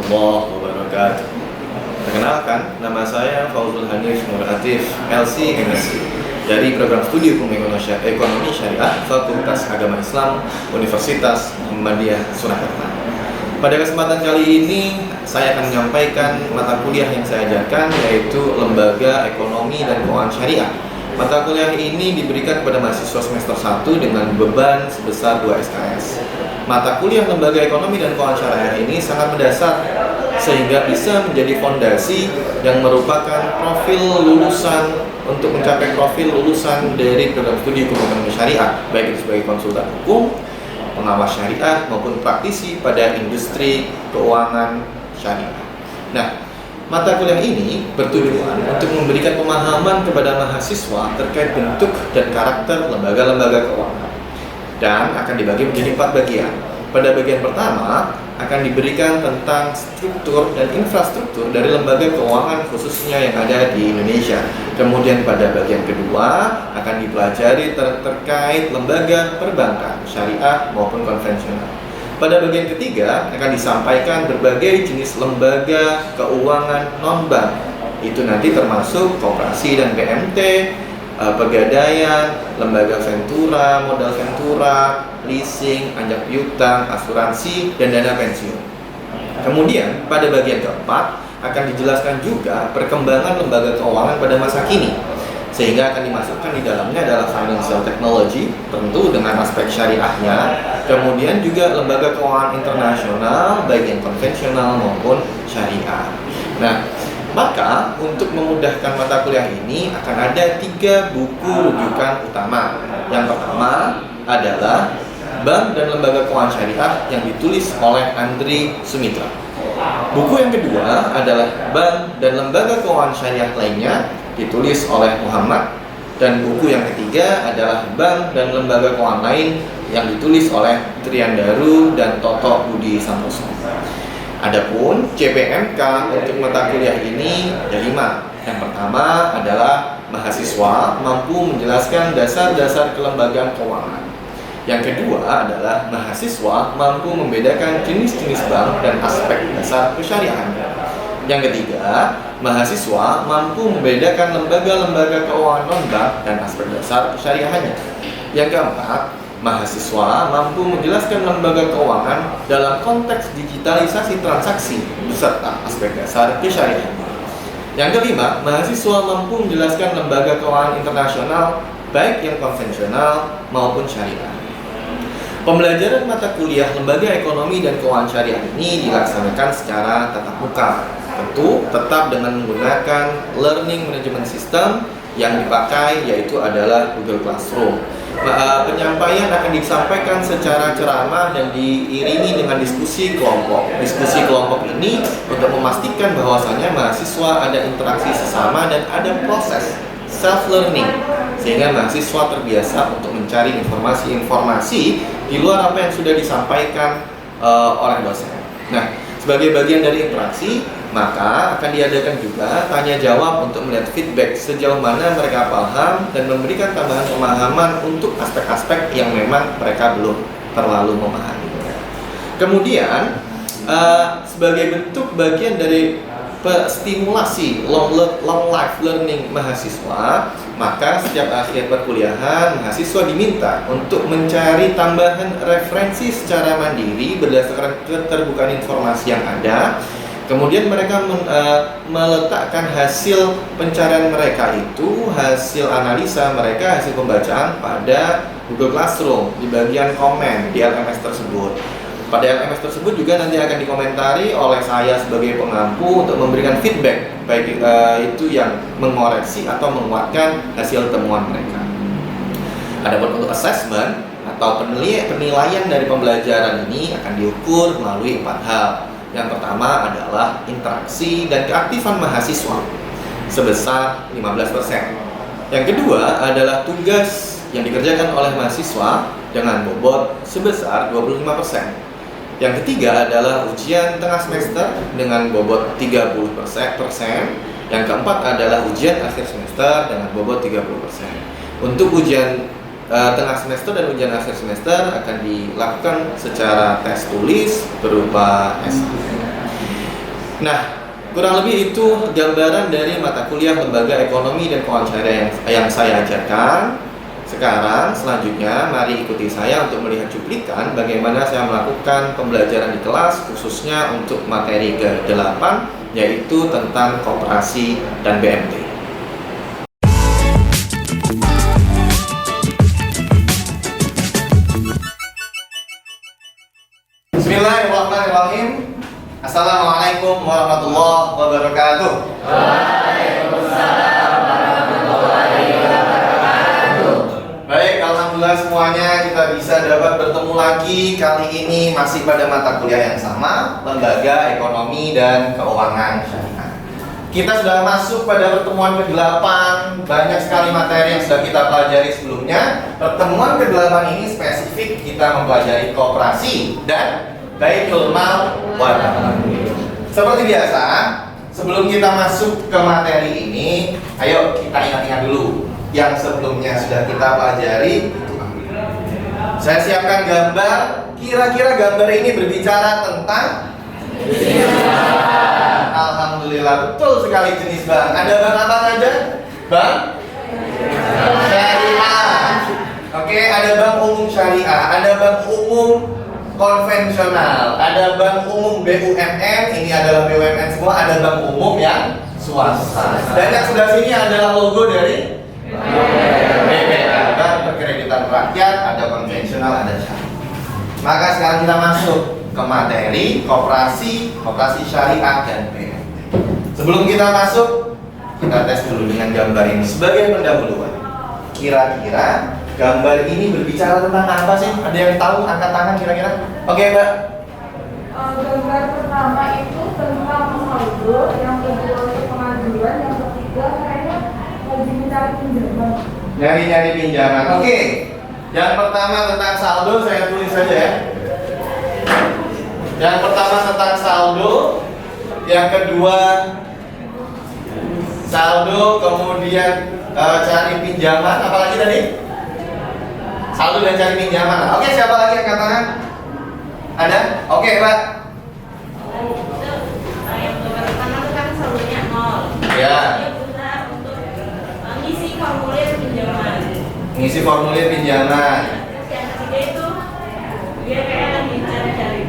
warahmatullahi wabarakatuh. Perkenalkan, nama saya Fauzul Hanif Nur Atif, LC MSc dari Program Studi Hukum Ekonomi Syariah Fakultas Agama Islam Universitas Muhammadiyah Surakarta. Pada kesempatan kali ini, saya akan menyampaikan mata kuliah yang saya ajarkan, yaitu Lembaga Ekonomi dan Keuangan Syariah. Mata kuliah ini diberikan kepada mahasiswa semester 1 dengan beban sebesar 2 SKS. Mata kuliah Lembaga Ekonomi dan Keuangan Syariah ini sangat mendasar, sehingga bisa menjadi fondasi yang merupakan profil lulusan untuk mencapai profil lulusan dari program studi hukum ekonomi syariah, baik itu sebagai konsultan hukum, pengawas syariah, maupun praktisi pada industri keuangan syariah. Nah, mata kuliah ini bertujuan untuk memberikan pemahaman kepada mahasiswa terkait bentuk dan karakter lembaga-lembaga keuangan, dan akan dibagi menjadi 4 bagian. Pada bagian pertama akan diberikan tentang struktur dan infrastruktur dari lembaga keuangan khususnya yang ada di Indonesia. Kemudian pada bagian kedua akan dipelajari terkait lembaga perbankan, syariah maupun konvensional. Pada bagian ketiga akan disampaikan berbagai jenis lembaga keuangan non-bank. Itu nanti termasuk koperasi dan BMT, pegadaian, lembaga ventura, modal ventura, leasing, anjak piutang, asuransi, dan dana pensiun. Kemudian pada bagian keempat akan dijelaskan juga perkembangan lembaga keuangan pada masa kini, sehingga akan dimasukkan di dalamnya adalah financial technology, tentu dengan aspek syariahnya, kemudian juga lembaga keuangan internasional, baik yang konvensional maupun syariah. Nah, maka untuk memudahkan mata kuliah ini akan ada 3 buku rujukan utama. Yang pertama adalah Bank dan Lembaga Keuangan Syariah yang ditulis oleh Andri Sumitra. Buku yang kedua adalah Bank dan Lembaga Keuangan Syariah lainnya ditulis oleh Muhammad. Dan buku yang ketiga adalah Bank dan Lembaga Keuangan lain yang ditulis oleh Triandaru dan Toto Budi Santoso. Adapun CPMK untuk mata kuliah ini ada 5. Yang pertama adalah mahasiswa mampu menjelaskan dasar-dasar kelembagaan keuangan. Yang kedua adalah mahasiswa mampu membedakan jenis-jenis bank dan aspek dasar kesyariahannya. Yang ketiga, mahasiswa mampu membedakan lembaga-lembaga keuangan non-bank dan aspek dasar kesyariahannya. Yang keempat, mahasiswa mampu menjelaskan lembaga keuangan dalam konteks digitalisasi transaksi beserta aspek dasar kesyariahan. Yang kelima, mahasiswa mampu menjelaskan lembaga keuangan internasional baik yang konvensional maupun syariah. Pembelajaran mata kuliah Lembaga Ekonomi dan Keuangan Syariah ini dilaksanakan secara tatap muka, tentu tetap dengan menggunakan learning management system yang dipakai yaitu adalah Google Classroom. Penyampaian akan disampaikan secara ceramah dan diiringi dengan diskusi kelompok. Diskusi kelompok ini untuk memastikan bahwasannya mahasiswa ada interaksi sesama dan ada proses self-learning, sehingga mahasiswa terbiasa untuk mencari informasi-informasi di luar apa yang sudah disampaikan oleh dosen. Nah, sebagai bagian dari interaksi, maka akan diadakan juga tanya jawab untuk melihat feedback sejauh mana mereka paham dan memberikan tambahan pemahaman untuk aspek-aspek yang memang mereka belum terlalu memahami. Kemudian sebagai bentuk bagian dari stimulasi long life learning mahasiswa, maka setiap akhir perkuliahan mahasiswa diminta untuk mencari tambahan referensi secara mandiri berdasarkan keterbukaan informasi yang ada. Kemudian mereka meletakkan hasil pencarian mereka itu, hasil analisa mereka, hasil pembacaan pada Google Classroom di bagian komen di LMS tersebut. Pada LMS tersebut juga nanti akan dikomentari oleh saya sebagai pengampu untuk memberikan feedback, baik itu yang mengoreksi atau menguatkan hasil temuan mereka. Adapun untuk assessment atau penilaian dari pembelajaran ini akan diukur melalui 4 hal. Yang pertama adalah interaksi dan keaktifan mahasiswa sebesar 15%. Yang kedua adalah tugas yang dikerjakan oleh mahasiswa dengan bobot sebesar 25%. Yang ketiga adalah ujian tengah semester dengan bobot 30%. Yang keempat adalah ujian akhir semester dengan bobot 30%. Untuk ujian tengah semester dan ujian akhir semester akan dilakukan secara tes tulis berupa SNM. Nah, kurang lebih itu gambaran dari mata kuliah Lembaga Ekonomi dan Keuangan Syariah yang saya ajarkan. Sekarang selanjutnya mari ikuti saya untuk melihat cuplikan bagaimana saya melakukan pembelajaran di kelas khususnya untuk materi ke-8 yaitu tentang koperasi dan BMT. Bismillahirrahmanirrahim. Assalamualaikum warahmatullahi wabarakatuh. Waalaikumsalam warahmatullahi wabarakatuh. Baik, alhamdulillah semuanya kita bisa dapat bertemu lagi. Kali ini masih pada mata kuliah yang sama, Lembaga Ekonomi dan Keuangan Syariah. Kita sudah masuk pada pertemuan ke-8. Banyak sekali materi yang sudah kita pelajari sebelumnya. Pertemuan ke-8 ini spesifik kita mempelajari koperasi dan Baitul Mal wal Amal. Seperti biasa, sebelum kita masuk ke materi ini, ayo kita ingat-ingat dulu yang sebelumnya sudah kita pelajari. Saya siapkan gambar. Kira-kira gambar ini berbicara tentang alhamdulillah, betul sekali jenis bank. Ada bank apa saja? Bank syariah. Oke, ada bank umum syariah, ada bank umum konvensional, ada bank umum BUMN, ini adalah BUMN semua, ada bank umum yang swasta. Dan yang sebelah sini adalah logo dari BPA, Bank Perkreditan Rakyat, ada konvensional, ada syariah. Maka sekarang kita masuk ke materi koperasi syariah dan BMT. Sebelum kita masuk, kita tes dulu dengan gambar ini sebagai pendahuluan. Kira-kira gambar ini berbicara tentang apa sih? Ada yang tahu? Angkat tangan kira-kira. Oke, Mbak. Gambar pertama itu tentang saldo, yang kedua untuk pengajuan, yang ketiga kayaknya lagi mencari pinjaman. Nyari-nyari pinjaman. Oke. Yang pertama tentang saldo, saya tulis saja ya. Yang pertama tentang saldo, yang kedua saldo, kemudian cari pinjaman, apalagi tadi? Saldo dan cari pinjaman. Oke, siapa lagi yang katakan? Ada? Oke, Pak. Yang pertama itu kan saldonya 0. Ya. Dia berusaha untuk mengisi formulir pinjaman. Ngisi formulir pinjaman. Terus yang ketiga itu dia kayak lagi cari-cari.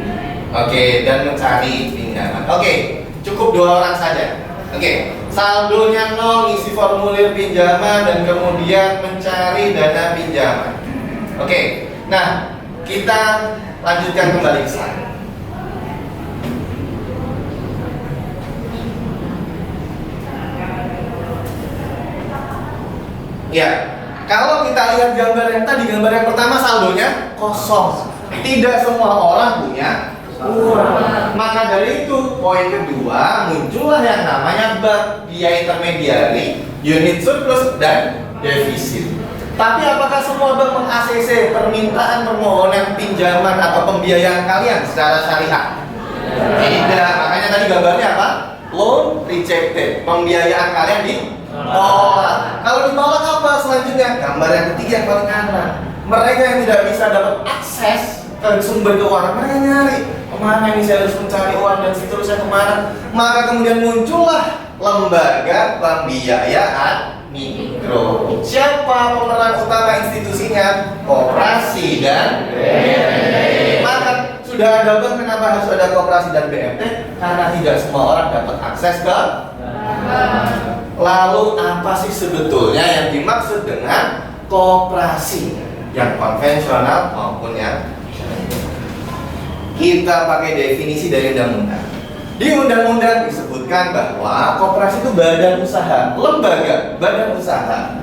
Oke, dan mencari pinjaman. Oke, cukup 2 orang saja. Oke, saldonya 0, ngisi formulir pinjaman, dan kemudian mencari dana pinjaman. Oke, nah kita lanjutkan kembali ke slide. Ya, kalau kita lihat gambar yang tadi, gambar yang pertama saldonya kosong. Tidak semua orang punya uang. Maka dari itu, poin kedua, muncullah yang namanya bank, biaya intermediari, unit surplus, dan defisit. Tapi apakah semua bank meng-ACC permintaan permohonan pinjaman atau pembiayaan kalian secara syariah? Tidak. Makanya tadi gambarnya apa? Loan rejected. Pembiayaan kalian ditolak. Kalau ditolak apa selanjutnya? Gambar yang ketiga yang paling kanan. Mereka yang tidak bisa dapat akses ke sumber keuangan, mereka nyari kemana ini saya harus mencari uang dan seterusnya kemana. Maka kemudian muncullah lembaga pembiayaan mikro. Siapa pemeran utama institusinya? Koperasi dan BMT. Maka sudah ada bank, kenapa harus ada koperasi dan BMT? Karena tidak semua orang dapat akses ke. Lalu apa sih sebetulnya yang dimaksud dengan koperasi? Yang konvensional maupun yang kita pakai definisi dari undang-undang. Di undang-undang disebutkan bahwa koperasi itu badan usaha, lembaga, badan usaha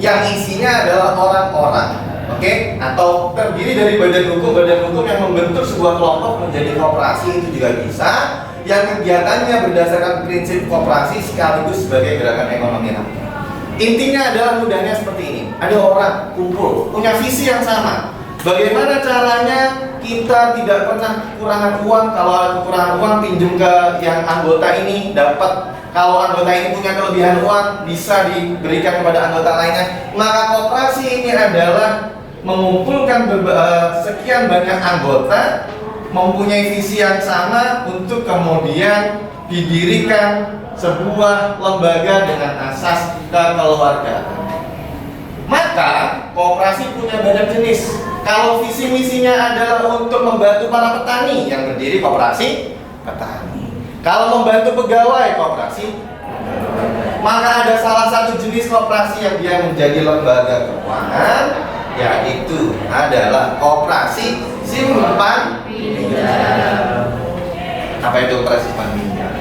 yang isinya adalah orang-orang, oke? Atau terdiri dari badan hukum yang membentuk sebuah kelompok menjadi koperasi, itu juga bisa. Yang kegiatannya berdasarkan prinsip koperasi sekaligus sebagai gerakan ekonomi rakyat. Intinya adalah mudahnya seperti ini. Ada orang kumpul, punya visi yang sama. Bagaimana caranya kita tidak pernah kekurangan uang? Kalau ada kekurangan uang, pinjam ke yang anggota ini dapat. Kalau anggota ini punya kelebihan uang, bisa diberikan kepada anggota lainnya. Maka koperasi ini adalah mengumpulkan sekian banyak anggota, mempunyai visi yang sama untuk kemudian didirikan sebuah lembaga dengan asas kekeluargaan. Maka koperasi punya banyak jenis. Kalau visi misinya adalah untuk membantu para petani, yang berdiri koperasi petani. Kalau membantu pegawai, koperasi. Maka ada salah satu jenis koperasi yang dia menjadi lembaga keuangan, yaitu adalah koperasi simpan pinjam. Apa itu koperasi simpan pinjam?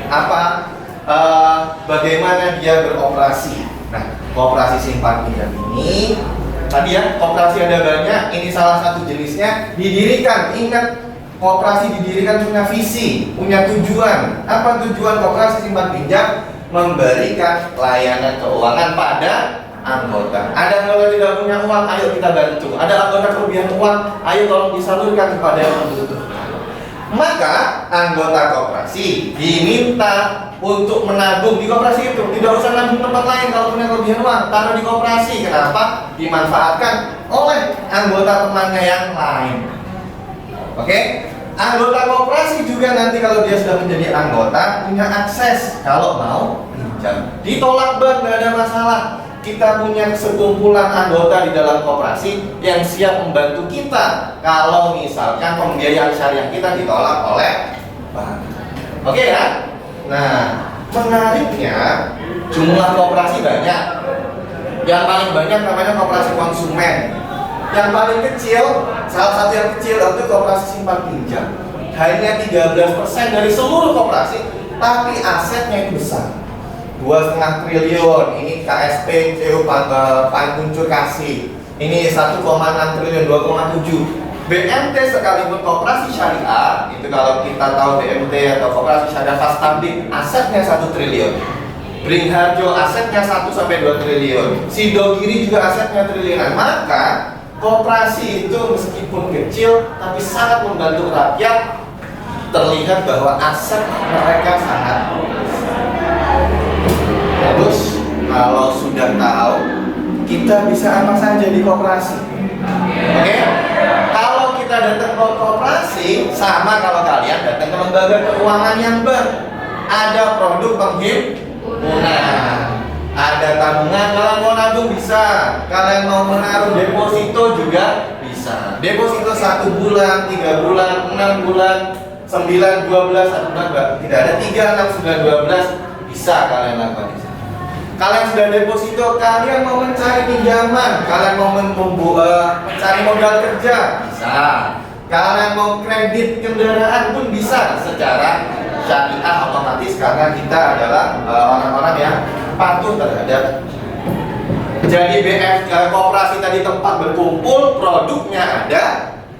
Bagaimana dia beroperasi? Nah, koperasi simpan pinjam ini tadi ya, koperasi ada banyak. Ini salah satu jenisnya. Didirikan, ingat, koperasi didirikan punya visi, punya tujuan. Apa tujuan koperasi simpan pinjam? Memberikan layanan keuangan pada anggota. Ada anggota tidak punya uang, ayo kita bantu. Ada anggota kelebihan uang, ayo tolong disalurkan kepada yang membutuhkan. Maka anggota koperasi diminta untuk menabung di koperasi itu. Tidak usah nabung tempat lain. Kalau punya kelebihan uang, taruh di koperasi. Kenapa? Dimanfaatkan oleh anggota temannya yang lain. Oke? Anggota koperasi juga nanti kalau dia sudah menjadi anggota punya akses kalau mau pinjam. Ditolak bank nggak ada masalah. Kita punya sekumpulan anggota di dalam koperasi yang siap membantu kita kalau misalkan pembiayaan syariah kita ditolak oleh bank. Oke ya? Nah, menariknya jumlah koperasi banyak. Yang paling banyak namanya koperasi konsumen. Yang paling kecil, salah satu yang kecil itu koperasi simpan pinjam. Hanya 13% dari seluruh koperasi, tapi asetnya itu besar. 2,5 triliun, ini KSP, Panguncur kasih. Ini 1,6 triliun, 2,7. BMT sekalipun koperasi syariah, itu kalau kita tahu BMT atau koperasi syariah Fastabik, asetnya 1 triliun. Beringharjo asetnya 1-2 triliun. Sidogiri juga asetnya triliunan. Maka koperasi itu meskipun kecil tapi sangat membantu rakyat. Terlihat bahwa aset mereka sangat besar. Terus kalau sudah tahu, kita bisa apa saja di koperasi. Oke? Kalau kita datang ke koperasi, sama kalau kalian datang ke lembaga keuangan yang bank, ada produk penghimpunan, ada tabungan. Kalau mau nabung bisa, kalian mau menaruh deposito juga bisa. Deposito 1 bulan, 3 bulan, 6 bulan, 9, 12, 1 bulan, tidak ada 3, 6, 9, 12, bisa kalian lakukan di sana. Kalian sudah deposito, kalian mau mencari pinjaman, kalian mau mencari modal kerja, bisa. Kalian mau kredit kendaraan pun bisa secara syariah otomatis karena kita adalah orang-orang yang patuh terhadap. Jadi koperasi tadi tempat berkumpul, produknya ada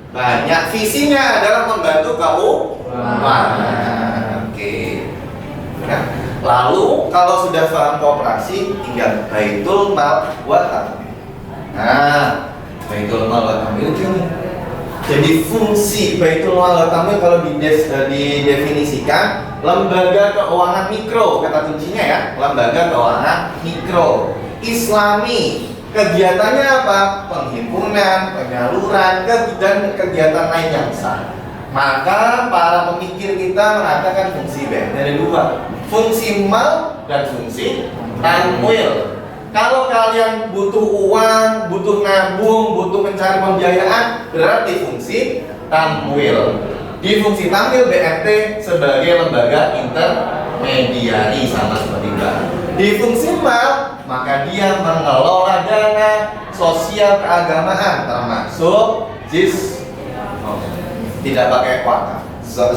banyak, visinya adalah membantu keuangan. Oke. Nah, lalu kalau sudah paham koperasi, tinggal baitul mal wa tamwil. Nah, baitul mal wa tamwil ini. Jadi fungsi baitul mal wa tamwil kalau didefinisikan lembaga keuangan mikro, kata kuncinya ya, lembaga keuangan mikro Islami. Kegiatannya apa? Penghimpunan, penyaluran, dan kegiatan lain yang besar. Maka para pemikir kita mengatakan fungsi BMT ada 2, fungsi mal dan fungsi tamwil. Kalau kalian butuh uang, butuh nabung, butuh mencari pembiayaan, berarti fungsi tamwil. Di fungsi tamwil BMT sebagai lembaga intermediari sama seperti bank. Di fungsi mal, maka dia mengelola dana sosial keagamaan termasuk tidak pakai wakaf,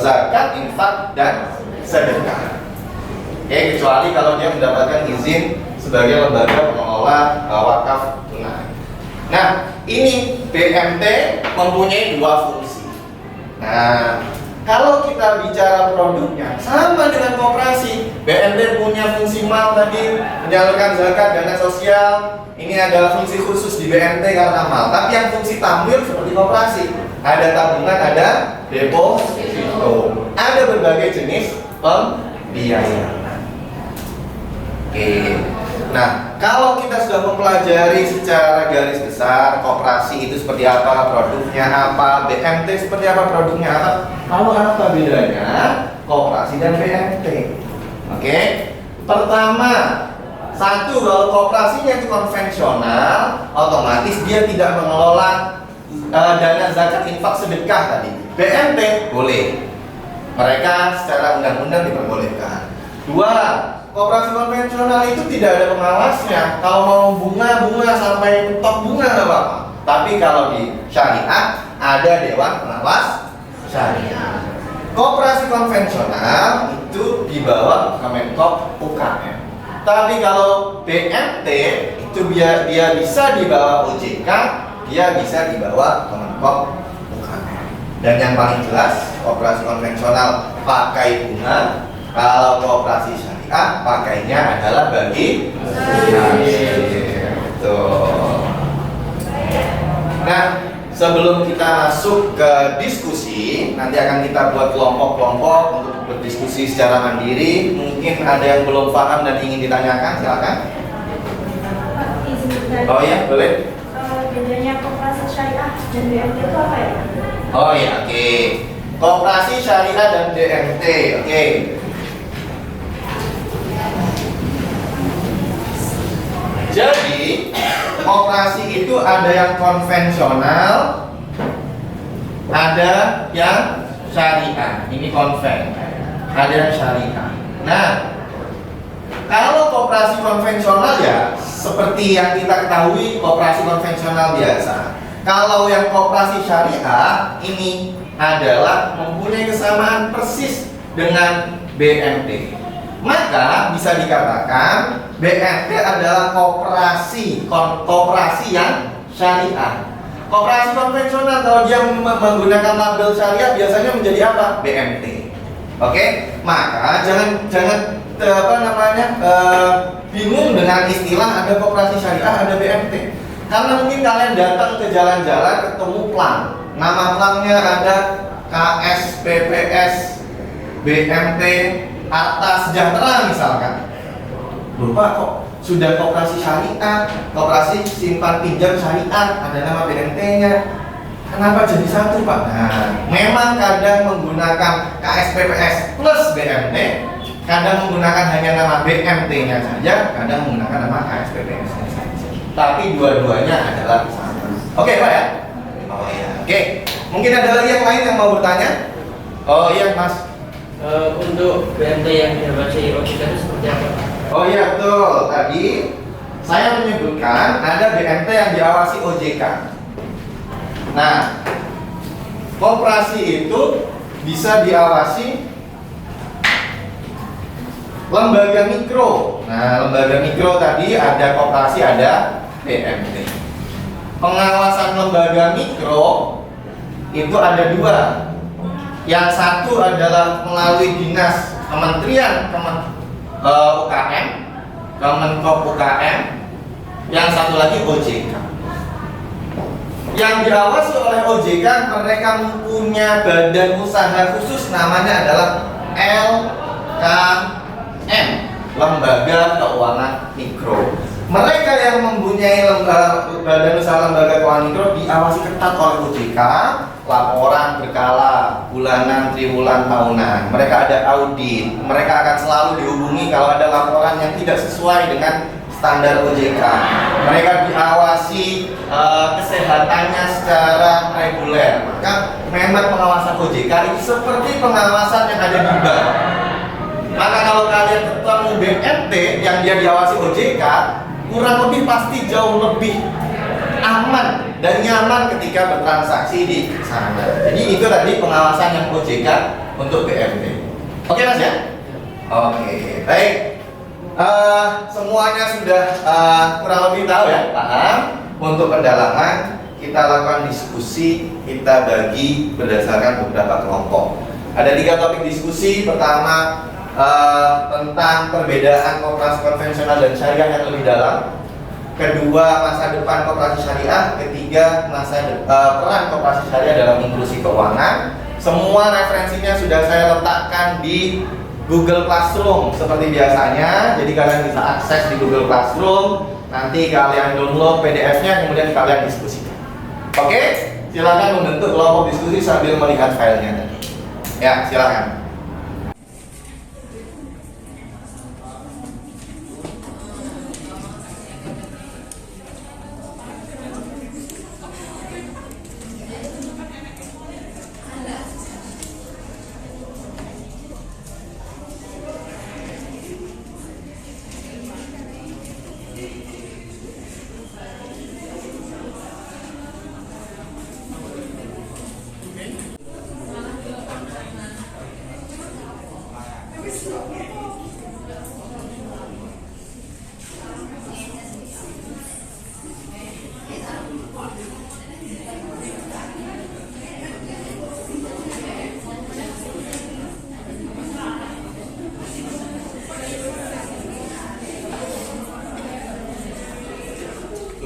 zakat, infak, dan sedekah. Oke, kecuali kalau dia mendapatkan izin sebagai lembaga pengelola wakaf tunai. Nah, ini BMT mempunyai 2 fungsi. Nah, kalau kita bicara produknya sama dengan koperasi, BMT punya fungsi mal tadi, menyalurkan zakat, dana sosial. Ini adalah fungsi khusus di BMT karena mal. Tapi yang fungsi tamwil seperti koperasi, ada tabungan, ada deposito, ada berbagai jenis pembiayaan. Oke. Nah, kalau kita sudah mempelajari secara garis besar koperasi itu seperti apa, produknya apa, BMT seperti apa, produknya apa, lalu apa bedanya koperasi dan BMT? Oke. Pertama, satu, kalau kooperasinya itu konvensional, otomatis dia tidak mengelola dana zakat infak sedekah tadi. BMT boleh, mereka secara undang-undang diperbolehkan. Dua, koperasi konvensional itu tidak ada pengawasnya. Kalau mau bunga sampai top bunga nggak apa-apa. Tapi kalau di syariat ada dewan pengawas syariah. Koperasi konvensional itu di bawah Kemenkop UKM. Tapi kalau BMT itu dia bisa di bawah OJK, dia bisa di bawah Kemenkop UKM. Dan yang paling jelas, koperasi konvensional pakai bunga, kalau koperasi syariah pakainya adalah bagi betul. Nah, sebelum kita masuk ke diskusi, nanti akan kita buat kelompok-kelompok untuk berdiskusi secara mandiri. Mungkin ada yang belum paham dan ingin ditanyakan, silakan. Oh ya, boleh. Bedanya koperasi syariah dan DMT itu apa ya? Oh ya, oke. Koperasi syariah dan DMT, oke. Jadi, koperasi itu ada yang konvensional, ada yang syariah. Ini konven, ada yang syariah. Nah, kalau koperasi konvensional ya seperti yang kita ketahui, koperasi konvensional biasa. Kalau yang koperasi syariah ini adalah mempunyai kesamaan persis dengan BMT. Maka bisa dikatakan BMT adalah koperasi yang syariah. Koperasi konvensional kalau dia menggunakan label syariah biasanya menjadi apa? BMT. Oke? Maka jangan bingung dengan istilah ada koperasi syariah, ada BMT. Karena mungkin kalian datang ke jalan-jalan ketemu plang. Nama plangnya ada KS, PPS, BMT, Arta Sejahtera misalkan. Lupa kok sudah koperasi syariah, koperasi simpan pinjam syariah, ada nama BMT-nya. Kenapa jadi satu, Pak? Nah, memang kadang menggunakan KSPPS plus BMT, kadang menggunakan hanya nama BMT-nya saja, kadang menggunakan nama KSPPS-nya saja. Tapi dua-duanya adalah sama. Oke, Pak ya? Oh ya. Oke. Mungkin ada lagi yang lain yang mau bertanya? Oh iya, Mas. Untuk BMT yang diawasi OJK itu seperti apa? Oh iya betul. Tadi saya menyebutkan ada BMT yang diawasi OJK. Nah, koperasi itu bisa diawasi lembaga mikro. Nah, lembaga mikro tadi ada koperasi, ada BMT. Pengawasan lembaga mikro itu ada dua. Yang satu adalah melalui dinas Kementerian UKM, Kemenkop UKM. Yang satu lagi OJK. Yang diawasi oleh OJK, mereka mempunyai badan usaha khusus, namanya adalah LKM, Lembaga Keuangan Mikro. Mereka yang mempunyai badan usaha lembaga keuangan mikro diawasi ketat oleh OJK, laporan berkala, bulanan, triwulan, tahunan. Mereka ada audit, mereka akan selalu dihubungi kalau ada laporan yang tidak sesuai dengan standar OJK. Mereka diawasi kesehatannya secara reguler. Maka memang pengawasan OJK itu seperti pengawasan yang ada di bank. Maka kalau kalian ketemu BMT yang dia diawasi OJK, kurang lebih pasti jauh lebih aman dan nyaman ketika bertransaksi di sana. Jadi itu tadi pengawasan yang OJK untuk BMT. Oke Mas ya? Oke, baik. Semuanya sudah kurang lebih tahu ya, paham. Untuk pendalaman kita lakukan diskusi, kita bagi berdasarkan beberapa kelompok. Ada 3 topik diskusi. Pertama, tentang perbedaan koperasi konvensional dan syariah yang lebih dalam. Kedua, masa depan koperasi syariah. Ketiga, peran koperasi syariah dalam inklusi keuangan. Semua referensinya sudah saya letakkan di Google Classroom seperti biasanya. Jadi kalian bisa akses di Google Classroom. Nanti kalian download PDF-nya, kemudian kalian diskusikan. Oke, silakan membentuk kelompok diskusi sambil melihat filenya tadi. Ya, silakan.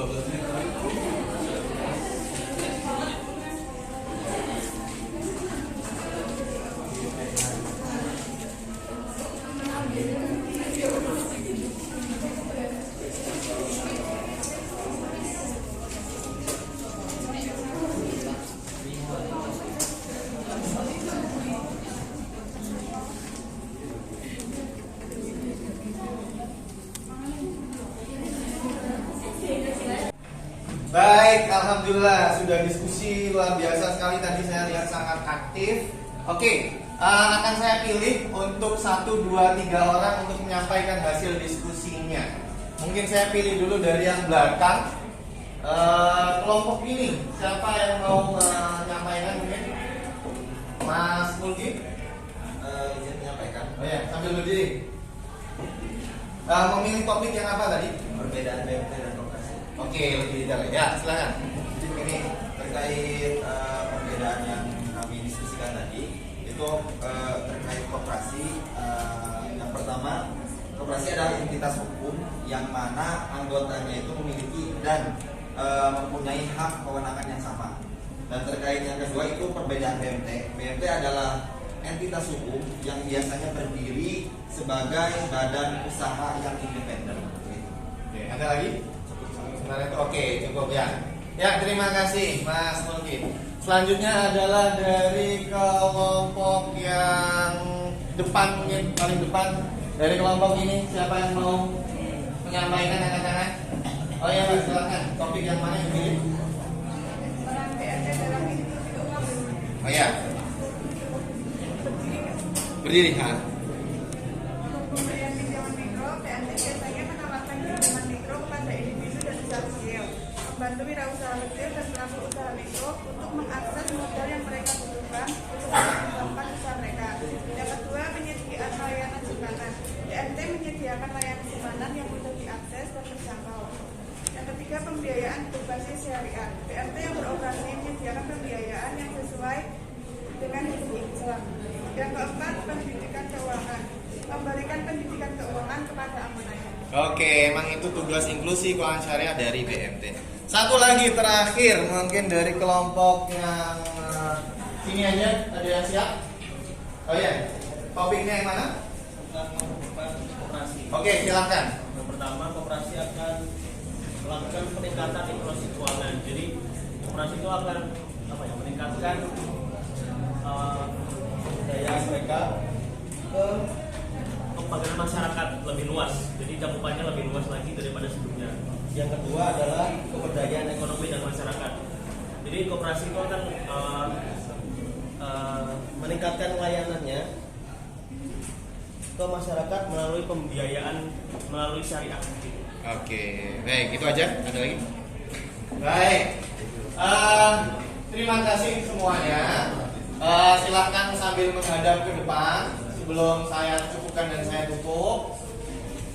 12 menit. Baik, alhamdulillah sudah diskusi luar biasa sekali tadi, saya lihat sangat aktif. Oke, akan saya pilih untuk 1, 2, 3 orang untuk menyampaikan hasil diskusinya. Mungkin saya pilih dulu dari yang belakang. Kelompok ini siapa yang mau menyampaikan mungkin? Mas Mulki? Izin menyampaikan Oh ya, sambil berdiri. Memilih topik yang apa tadi? perbedaan BMT dan koperasi. Oke, lebih detail ya, silakan. Ini terkait perbedaan yang kami diskusikan tadi, itu terkait koperasi. Yang pertama, koperasi adalah entitas hukum yang mana anggotanya itu memiliki dan mempunyai hak kewenangan yang sama. Dan terkait yang kedua itu perbedaan BMT. BMT adalah entitas hukum yang biasanya berdiri sebagai badan usaha yang independen. Oke, ada lagi? Sebenarnya itu oke, cukup ya. Ya, terima kasih Mas Mulki. Selanjutnya adalah dari kelompok yang depan, mungkin paling depan. Dari kelompok ini siapa yang mau menyampaikan, angkat tangan? Oh ya, Mas, silakan. Topik yang mana yang dipilih? Peran BMT dalam institusi umum. Oh ya. Berdiri, kan? Untuk pemberian pinjaman mikro, BMT biasanya menawarkan pinjaman mikro kepada individu dan usaha kecil, membantu wirausaha kecil dan pelaku usaha mikro untuk mengakses modal yang mereka butuhkan untuk mengembangkan usaha mereka. Yang kedua, penyediaan layanan simpanan. BMT menyediakan layanan simpanan yang mudah diakses dan terjangkau. Yang ketiga, pembiayaan berbasis syariah. BMT yang beroperasi menyediakan pembiayaan yang sesuai dengan hukum Islam. Yang keempat, pendidikan keuangan. Memberikan pendidikan keuangan kepada anggotanya. Oke, emang itu tugas inklusi keuangan syariah dari BMT. Satu lagi terakhir, mungkin dari kelompok yang sini aja, ada yang siap? Oh ya, topiknya yang mana? Koperasi. Oke, silakan. Yang pertama, koperasi akan melakukan peningkatan inklusi keuangan. Jadi koperasi itu akan meningkatkan daya mereka kepada masyarakat lebih luas. Jadi cakupannya lebih luas lagi daripada sebelumnya. Yang kedua adalah pemberdayaan ekonomi dan masyarakat. Jadi koperasi itu akan meningkatkan layanannya ke masyarakat melalui pembiayaan melalui syariah. Oke, baik, itu aja. Ada lagi? Baik. Terima kasih semuanya. Silakan sambil menghadap ke depan sebelum saya cukupkan dan saya tutup.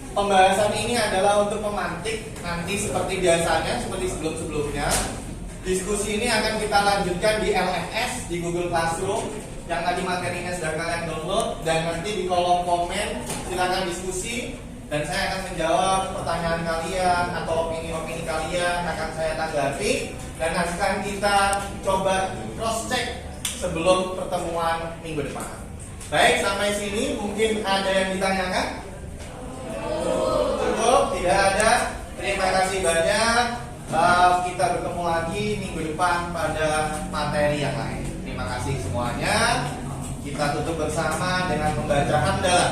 Pembahasan ini adalah untuk memantik nanti seperti biasanya, seperti sebelum-sebelumnya. Diskusi ini akan kita lanjutkan di LMS, di Google Classroom, yang tadi materinya sudah kalian download, dan nanti di kolom komen silakan diskusi, dan saya akan menjawab pertanyaan kalian atau opini-opini kalian akan saya tanggapi, dan akan kita coba cross check sebelum pertemuan minggu depan. Baik, sampai sini mungkin ada yang ditanyakan? Cukup, tidak ada. Terima kasih banyak. Kita bertemu lagi minggu depan pada materi yang lain. Terima kasih semuanya. Kita tutup bersama dengan membaca hamdalah.